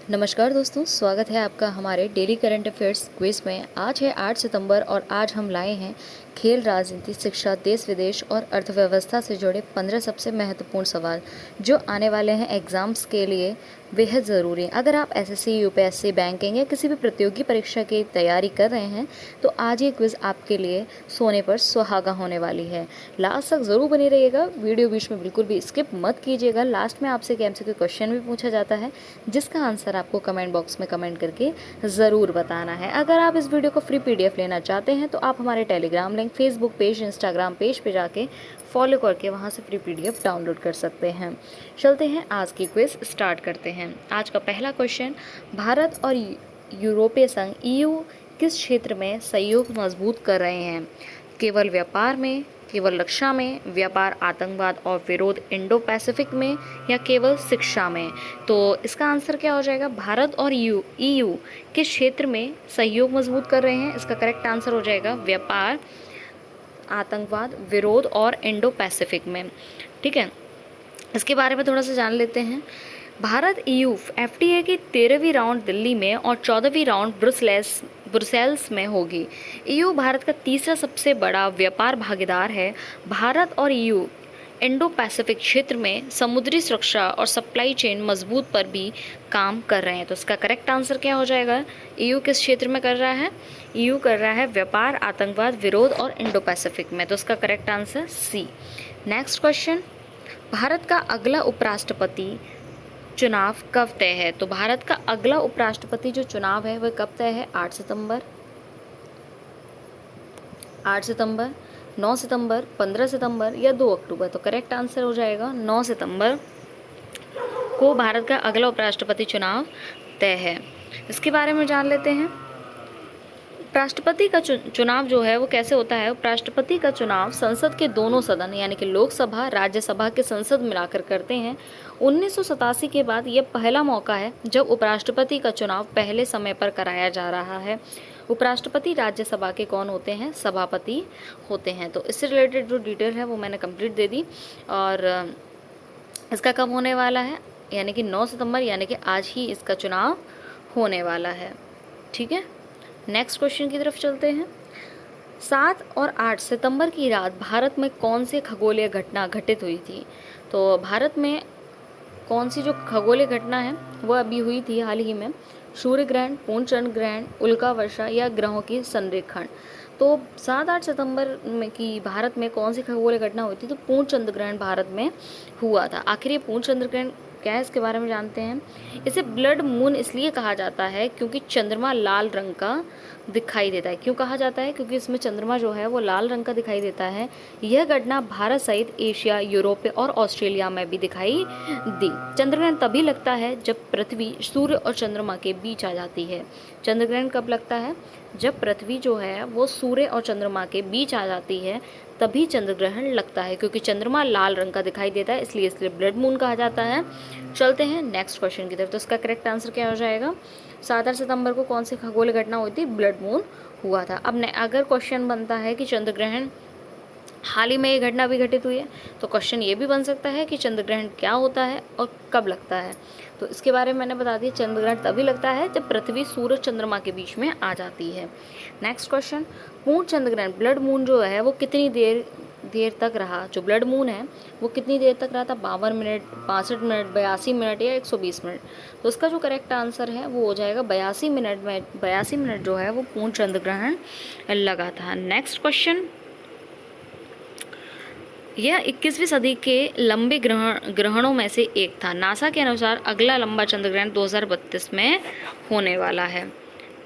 नमस्कार दोस्तों, स्वागत है आपका हमारे डेली करंट अफेयर्स क्विज में। आज है 8 सितंबर और आज हम लाए हैं खेल, राजनीति, शिक्षा, देश विदेश और अर्थव्यवस्था से जुड़े 15 सबसे महत्वपूर्ण सवाल जो आने वाले हैं एग्जाम्स के लिए बेहद ज़रूरी है। अगर आप एसएससी, यूपीएससी, बैंकिंग या किसी भी प्रतियोगी परीक्षा की तैयारी कर रहे हैं तो आज ये क्विज आपके लिए सोने पर सुहागा होने वाली है। लास्ट तक ज़रूर बने रहिएगा, वीडियो बीच में बिल्कुल भी स्किप मत कीजिएगा। लास्ट में आपसे एक एमसीक्यू क्वेश्चन भी पूछा जाता है जिसका आंसर आपको कमेंट बॉक्स में कमेंट करके ज़रूर बताना है। अगर आप इस वीडियो को फ्री पीडीएफ लेना चाहते हैं तो आप हमारे Telegram link, Facebook page, Instagram page पे जाके फॉलो करके वहाँ से फ्री पीडीएफ डाउनलोड कर सकते हैं। चलते हैं, आज की क्विज स्टार्ट करते हैं। आज का पहला क्वेश्चन, भारत और यूरोपीय संघ ईयू किस क्षेत्र में सहयोग मजबूत कर रहे हैं? केवल व्यापार में, केवल रक्षा में, व्यापार, आतंकवाद और विरोध, इंडो पैसिफिक में या केवल शिक्षा में? तो इसका आंसर क्या हो जाएगा? भारत और ईयू किस क्षेत्र में सहयोग मजबूत कर रहे हैं? इसका करेक्ट आंसर हो जाएगा व्यापार, आतंकवाद, विरोध और इंडो पैसिफिक में। ठीक है, इसके बारे में थोड़ा सा जान लेते हैं। भारत ईयू एफटीए की 13वीं राउंड दिल्ली में और 14वीं राउंड ब्रुसेल्स में होगी। ईयू भारत का तीसरा सबसे बड़ा व्यापार भागीदार है। भारत और ईयू इंडो पैसिफिक क्षेत्र में समुद्री सुरक्षा और सप्लाई चेन मजबूत पर भी काम कर रहे हैं। तो इसका करेक्ट आंसर क्या हो जाएगा? ईयू किस क्षेत्र में कर रहा है? ईयू कर रहा है व्यापार, आतंकवाद, विरोध और इंडो पैसिफिक में। तो इसका correct answer C. Next question, Bharat का अगला उपराष्ट्रपति चुनाव कब तय है? तो भारत का अगला उपराष्ट्रपति जो चुनाव है वह कब तय है? 8 सितंबर, 9 सितंबर, 15 सितंबर या 2 अक्टूबर? तो करेक्ट आंसर हो जाएगा 9 सितंबर को भारत का अगला उपराष्ट्रपति चुनाव तय है। इसके बारे में जान लेते हैं। राष्ट्रपति का चुनाव जो है वो कैसे होता है? उपराष्ट्रपति का चुनाव संसद के दोनों सदन यानी कि लोकसभा, राज्यसभा के संसद मिलाकर करते हैं। 1987 के बाद यह पहला मौका है जब उपराष्ट्रपति का चुनाव पहले समय पर कराया जा रहा है। उपराष्ट्रपति राज्यसभा के कौन होते हैं? सभापति होते हैं। तो इससे रिलेटेड जो डिटेल है वो मैंने कंप्लीट दे दी। और इसका कब होने वाला है? यानी कि 9 सितंबर, यानी कि आज ही इसका चुनाव होने वाला है। ठीक है, नेक्स्ट क्वेश्चन की तरफ चलते हैं। 7 और 8 सितंबर की रात भारत में कौन सी खगोलीय घटना घटित हुई थी? तो भारत में कौन सी जो खगोलीय घटना है वह अभी हुई थी हाल ही में? सूर्य ग्रहण, पूर्ण चंद्र ग्रहण, उल्का वर्षा या ग्रहों की संरेखण? तो 7-8 सितंबर में की भारत में कौन सी खगोलीय घटना हुई थी? तो पूर्ण चंद्र ग्रहण भारत में हुआ था। आखिर ये पूर्ण चंद्र ग्रहण क्या है, इसके बारे में जानते हैं। इसे ब्लड मून इसलिए कहा जाता है क्योंकि चंद्रमा लाल रंग का दिखाई देता है। क्यों कहा जाता है? क्योंकि इसमें चंद्रमा जो है वो लाल रंग का दिखाई देता है। यह घटना भारत सहित एशिया, यूरोप और ऑस्ट्रेलिया में भी दिखाई दी। चंद्रग्रहण तभी लगता है जब पृथ्वी सूर्य और चंद्रमा के बीच आ जाती है। चंद्रग्रहण कब लगता है? जब पृथ्वी जो है वो सूर्य और चंद्रमा के बीच आ जाती है, तभी चंद्रग्रहण लगता है। क्योंकि चंद्रमा लाल रंग का दिखाई देता है इसलिए ब्लड मून कहा जाता है। चलते हैं नेक्स्ट क्वेश्चन की तरफ। तो इसका करेक्ट आंसर क्या हो जाएगा? 7 सितंबर को कौन सी खगोलीय घटना हुई थी? ब्लड मून हुआ था। अब अगर क्वेश्चन बनता है कि चंद्रग्रहण हाल ही में ये घटना भी घटित हुई है, तो क्वेश्चन ये भी बन सकता है कि चंद्रग्रहण क्या होता है और कब लगता है? तो इसके बारे में मैंने बता दिया, चंद्रग्रहण तभी लगता है जब पृथ्वी सूर्य चंद्रमा के बीच में आ जाती है। नेक्स्ट क्वेश्चन, पूर्ण चंद्रग्रहण ब्लड मून जो है वो कितनी देर तक रहा? जो ब्लड मून है वो कितनी देर तक रहा था? 52 मिनट, 65 मिनट, 82 मिनट या 120 मिनट? तो इसका जो करेक्ट आंसर है वो हो जाएगा 82 मिनट में। 82 मिनट जो है वो पूर्ण चंद्रग्रहण लगा था। नेक्स्ट क्वेश्चन, यह 21वीं सदी के लंबे ग्रहणों में से एक था। नासा के अनुसार अगला लंबा चंद्रग्रहण 2032 में होने वाला है।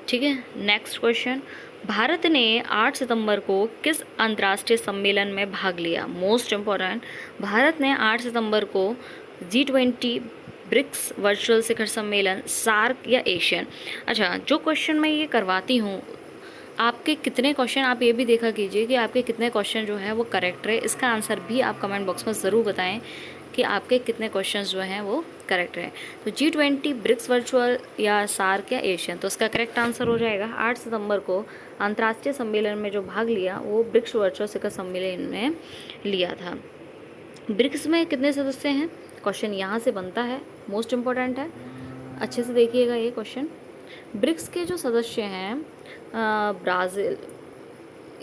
ठीक है, नेक्स्ट क्वेश्चन, भारत ने 8 सितंबर को किस अंतर्राष्ट्रीय सम्मेलन में भाग लिया? मोस्ट इम्पोर्टेंट, भारत ने 8 सितंबर को G20, ब्रिक्स वर्चुअल शिखर सम्मेलन, सार्क या एशियन? अच्छा, जो क्वेश्चन मैं ये करवाती हूँ, आपके कितने क्वेश्चन, आप ये भी देखा कीजिए कि आपके कितने क्वेश्चन जो हैं वो करेक्ट रहे। इसका आंसर भी आप कमेंट बॉक्स में ज़रूर बताएं कि आपके कितने क्वेश्चंस जो हैं वो करेक्ट रहे। तो G20, ब्रिक्स वर्चुअल या सार्क या एशियन? तो इसका करेक्ट आंसर हो जाएगा 8 सितंबर को अंतर्राष्ट्रीय सम्मेलन में जो भाग लिया वो ब्रिक्स वर्चुअल शिखर सम्मेलन में लिया था। ब्रिक्स में कितने सदस्य हैं? क्वेश्चन यहाँ से बनता है, मोस्ट इम्पोर्टेंट है। अच्छे से देखिएगा ये क्वेश्चन। ब्रिक्स के जो सदस्य हैं ब्राज़ील,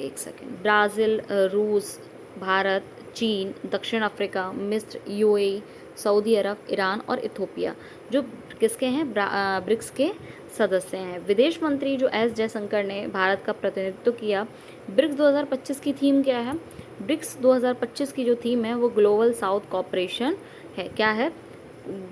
एक सेकेंड, ब्राज़ील, रूस, भारत, चीन, दक्षिण अफ्रीका, मिस्र, यूएई, सऊदी अरब, ईरान और इथोपिया जो किसके हैं, ब्रिक्स के सदस्य हैं। विदेश मंत्री जो एस जयशंकर ने भारत का प्रतिनिधित्व किया। ब्रिक्स 2025 की थीम क्या है? ब्रिक्स 2025 की जो थीम है वो ग्लोबल साउथ कॉपरेशन है। क्या है?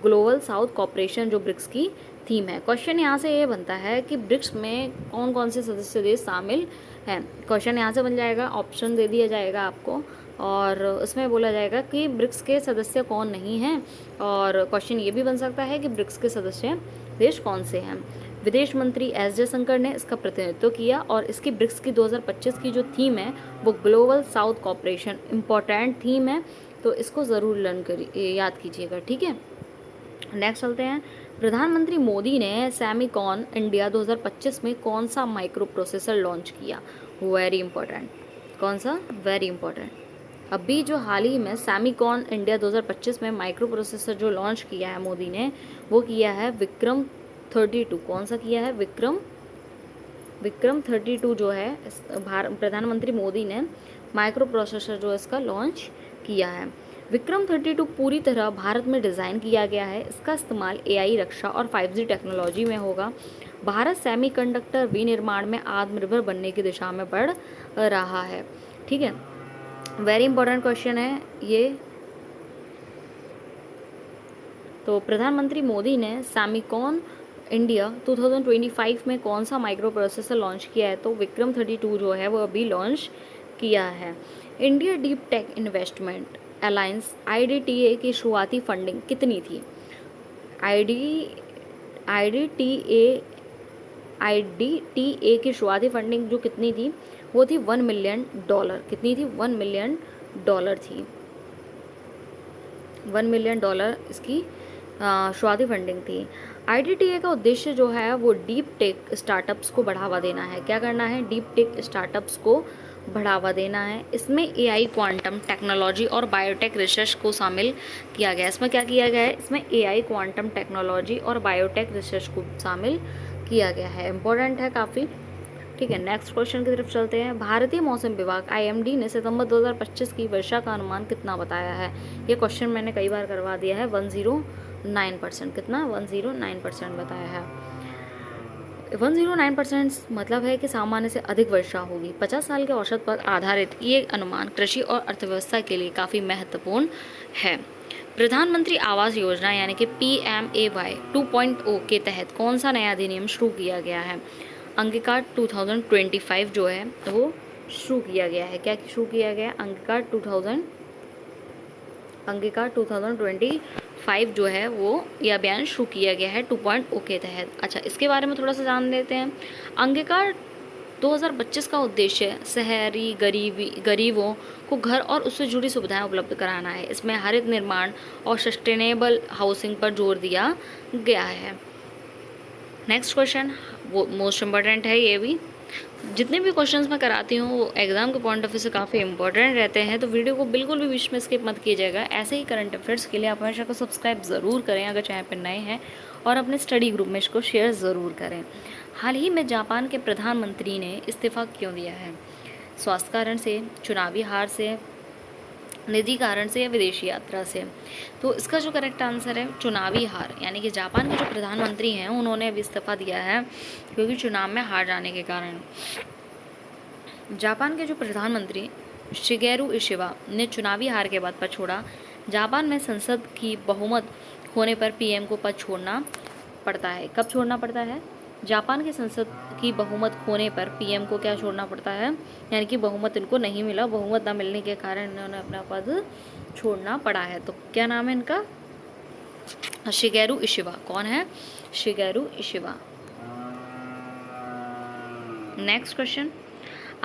ग्लोबल साउथ कॉपरेशन जो ब्रिक्स की थीम है। क्वेश्चन यहाँ से ये बनता है कि ब्रिक्स में कौन कौन से सदस्य देश शामिल हैं। क्वेश्चन यहाँ से बन जाएगा, ऑप्शन दे दिया जाएगा आपको और उसमें बोला जाएगा कि ब्रिक्स के सदस्य कौन नहीं हैं, और क्वेश्चन ये भी बन सकता है कि ब्रिक्स के सदस्य देश कौन से हैं। विदेश मंत्री एस जयशंकर ने इसका प्रतिनिधित्व किया और इसकी ब्रिक्स की 2025 की जो थीम है वो Global South cooperation, important theme है, तो इसको ज़रूर लर्न करिए, याद कीजिएगा, ठीक है। नेक्स्ट चलते हैं। प्रधानमंत्री मोदी ने सेमिकॉन इंडिया 2025 में कौन सा माइक्रो प्रोसेसर लॉन्च किया? Very important. कौन सा? Very important. अभी जो हाल ही में सेमिकॉन इंडिया 2025 में माइक्रो प्रोसेसर जो लॉन्च किया है मोदी ने, वो किया है विक्रम 32। कौन सा किया है? विक्रम 32 जो है प्रधानमंत्री मोदी ने माइक्रो प्रोसेसर जो इसका लॉन्च किया है। विक्रम 32 पूरी तरह भारत में डिज़ाइन किया गया है। इसका इस्तेमाल एआई, रक्षा और 5G टेक्नोलॉजी में होगा। भारत सेमीकंडक्टर विनिर्माण में आत्मनिर्भर बनने की दिशा में बढ़ रहा है, ठीक है। वेरी इंपॉर्टेंट क्वेश्चन है ये। तो प्रधानमंत्री मोदी ने सेमिकॉन इंडिया 2025 में कौन सा माइक्रो प्रोसेसर लॉन्च किया है? तो विक्रम 32 जो है वो अभी लॉन्च किया है। India deep tech investment alliance IDTA की शुरुआती फंडिंग कितनी थी? IDTA की शुरुआती फंडिंग जो कितनी थी वो थी $1 मिलियन। कितनी थी? $1 मिलियन थी। $1 मिलियन इसकी शुरुआती फंडिंग थी। IDTA का उद्देश्य जो है वो डीप टेक स्टार्टअप्स को बढ़ावा देना है। क्या करना है? डीप टेक स्टार्टअप्स को बढ़ावा देना है। इसमें AI, क्वांटम टेक्नोलॉजी और बायोटेक रिसर्च को शामिल किया गया है। इसमें क्या किया गया है? इसमें AI, क्वांटम टेक्नोलॉजी और बायोटेक रिसर्च को शामिल किया गया है। इम्पोर्टेंट है काफ़ी, ठीक है। नेक्स्ट क्वेश्चन की तरफ चलते हैं। भारतीय मौसम विभाग IMD ने सितंबर 2025 की वर्षा का अनुमान कितना बताया है? ये क्वेश्चन मैंने कई बार करवा दिया है। 109%। कितना? 109% बताया है। 109% मतलब है कि सामान्य से अधिक वर्षा होगी। 50 साल के औसत पर आधारित ये अनुमान कृषि और अर्थव्यवस्था के लिए काफ़ी महत्वपूर्ण है। प्रधानमंत्री आवास योजना यानी कि PMAY 2.0 के तहत कौन सा नया अधिनियम शुरू किया गया है? अंगीकार 2025 जो है वो शुरू किया गया है। क्या शुरू किया गया? अंगीकार 2025 जो है वो यह अभियान शुरू किया गया है 2.0 के तहत। अच्छा, इसके बारे में थोड़ा सा जान लेते हैं। अंगीकार 2025 का उद्देश्य शहरी गरीबों को घर और उससे जुड़ी सुविधाएं उपलब्ध कराना है। इसमें हरित निर्माण और सस्टेनेबल हाउसिंग पर जोर दिया गया है। नेक्स्ट क्वेश्चन वो मोस्ट इम्पॉर्टेंट है। ये भी जितने भी क्वेश्चंस मैं कराती हूँ वो एग्जाम के पॉइंट ऑफ व्यू से काफ़ी इंपॉर्टेंट रहते हैं, तो वीडियो को बिल्कुल भी बीच में स्किप मत कीजिएगा। ऐसे ही करंट अफेयर्स के लिए आप हमेशा को सब्सक्राइब ज़रूर करें अगर चैनल पर नए हैं, और अपने स्टडी ग्रुप में इसको शेयर ज़रूर करें। हाल ही में जापान के प्रधानमंत्री ने इस्तीफा क्यों दिया है? स्वास्थ्य कारण से, चुनावी हार से, निजी कारण से या विदेशी यात्रा से? तो इसका जो करेक्ट आंसर है चुनावी हार, यानी कि जापान के जो प्रधानमंत्री हैं उन्होंने अभी इस्तीफा दिया है क्योंकि चुनाव में हार जाने के कारण। जापान के जो प्रधानमंत्री शिगेरू इशिबा ने चुनावी हार के बाद पद छोड़ा। जापान में संसद की बहुमत होने पर PM को पद छोड़ना पड़ता है। कब छोड़ना पड़ता है? जापान की संसद की बहुमत होने पर PM को क्या छोड़ना पड़ता है, यानी कि बहुमत इनको नहीं मिला, बहुमत न मिलने के कारण इन्होंने अपना पद छोड़ना पड़ा है। तो क्या नाम है इनका? Shigeru Ishiba. कौन है? Shigeru Ishiba. Next question.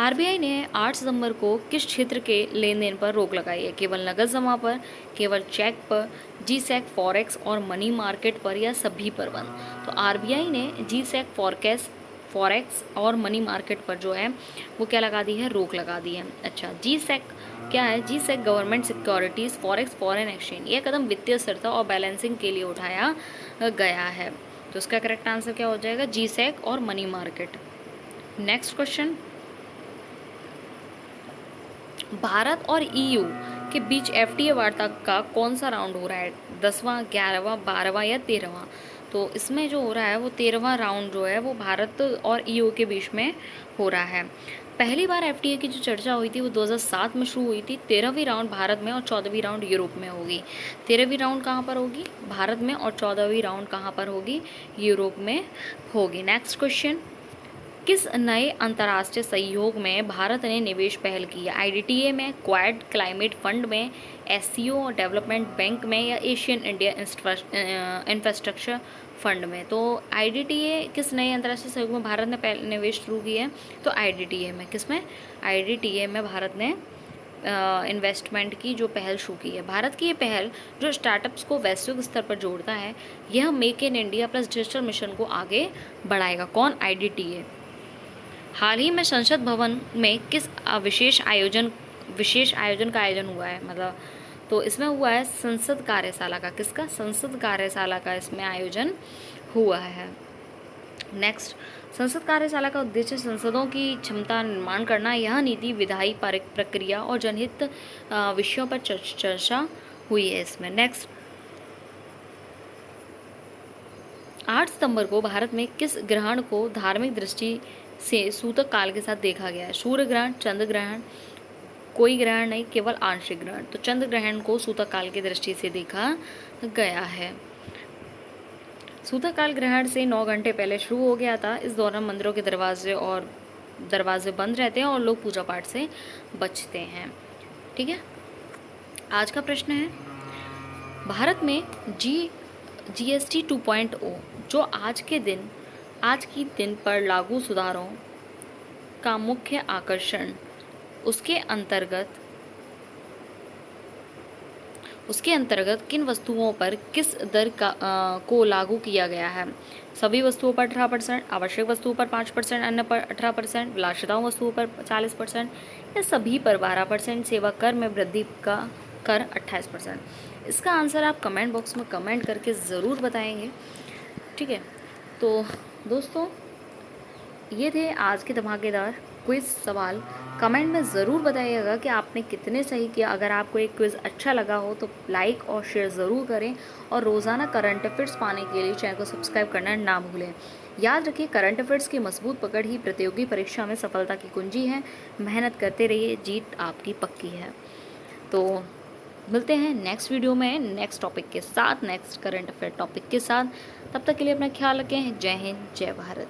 RBI ने 8 सितंबर को किस क्षेत्र के लेन देन पर रोक लगाई है? केवल नकद जमा पर, केवल चेक पर, GSEC फॉरेक्स और मनी मार्केट पर, या सभी पर बंद? तो RBI ने GSEC फॉरेक्स और मनी मार्केट पर जो है वो क्या लगा दी है? रोक लगा दी है। अच्छा, GSEC क्या है? GSEC government securities, forex foreign exchange. यह कदम वित्तीय स्थिरता और बैलेंसिंग के लिए उठाया गया है। तो इसका करेक्ट आंसर क्या हो जाएगा? जीसैक और money market. Next question, Bharat और ईयू के बीच एफटीए वार्ता का कौन सा राउंड हो रहा है? 10वां, 11वां, 12वां या 13वां? तो इसमें जो हो रहा है वो 13वां राउंड जो है वो भारत और ईयू के बीच में हो रहा है। पहली बार एफटीए की जो चर्चा हुई थी वो 2007 में शुरू हुई थी। 13वीं राउंड भारत में और 14वीं राउंड यूरोप में होगी। 13वीं राउंड कहाँ पर होगी? भारत में, और 14वीं राउंड कहाँ पर होगी? यूरोप में होगी। नेक्स्ट क्वेश्चन, किस नए अंतर्राष्ट्रीय सहयोग में भारत ने निवेश पहल की है? आईडीटीए में, क्वाड क्लाइमेट फंड में, एससीओ डेवलपमेंट बैंक में या एशियन इंडिया इंफ्रास्ट्रक्चर फंड में? तो आईडीटीए किस नए अंतर्राष्ट्रीय सहयोग में भारत ने पहले निवेश शुरू किया है? तो आईडीटीए में। किस में? आईडीटीए में भारत ने इन्वेस्टमेंट की जो पहल शुरू की है। भारत की ये पहल जो स्टार्टअप्स को वैश्विक स्तर पर जोड़ता है, यह make in India plus digital mission को आगे बढ़ाएगा। कौन? आईडीटीए। हाल ही में संसद भवन में किस विशेष आयोजन का आयोजन हुआ है? मतलब तो इसमें हुआ है संसद कार्यशाला का। किसका? संसद कार्यशाला का इसमें आयोजन हुआ है। नेक्स्ट, संसद कार्यशाला का उद्देश्य संसदों की क्षमता निर्माण करना। यह नीति, विधायी प्रक्रिया और जनहित विषयों पर चर्चा हुई है इसमें। नेक्स्ट, 8 सितंबर को भारत में किस ग्रहण को धार्मिक दृष्टि से सूतक काल के साथ देखा गया है? सूर्य ग्रहण, चंद्र ग्रहण, कोई ग्रहण नहीं, केवल आंशिक ग्रहण। तो चंद्र ग्रहण को सूतक काल की दृष्टि से देखा गया है। सूतक काल ग्रहण से 9 घंटे पहले शुरू हो गया था। इस दौरान मंदिरों के दरवाजे बंद रहते हैं और लोग पूजा पाठ से बचते हैं। ठीक है, आज का प्रश्न है, भारत में जीएसटी 2.0 जो आज के दिन पर लागू सुधारों का मुख्य आकर्षण, उसके अंतर्गत किन वस्तुओं पर किस दर को लागू किया गया है? सभी वस्तुओं पर 18%, आवश्यक वस्तुओं पर 5%, अन्य पर 18%, विलासिताओं वस्तुओं पर 40% या सभी पर 12%, सेवा कर में वृद्धि का कर 28%। इसका आंसर आप कमेंट बॉक्स में कमेंट करके ज़रूर बताएंगे। ठीक है, तो दोस्तों ये थे आज के धमाकेदार क्विज़ सवाल। कमेंट में ज़रूर बताइएगा कि आपने कितने सही किया। अगर आपको एक क्विज़ अच्छा लगा हो तो लाइक और शेयर ज़रूर करें, और रोज़ाना करंट अफेयर्स पाने के लिए चैनल को सब्सक्राइब करना ना भूलें। याद रखिए, करंट अफेयर्स की मजबूत पकड़ ही प्रतियोगी परीक्षा में सफलता की कुंजी है। मेहनत करते रहिए, जीत आपकी पक्की है। तो मिलते हैं नेक्स्ट वीडियो में नेक्स्ट टॉपिक के साथ, नेक्स्ट करंट अफेयर टॉपिक के साथ। तब तक के लिए अपना ख्याल रखें। जय हिंद, जय भारत।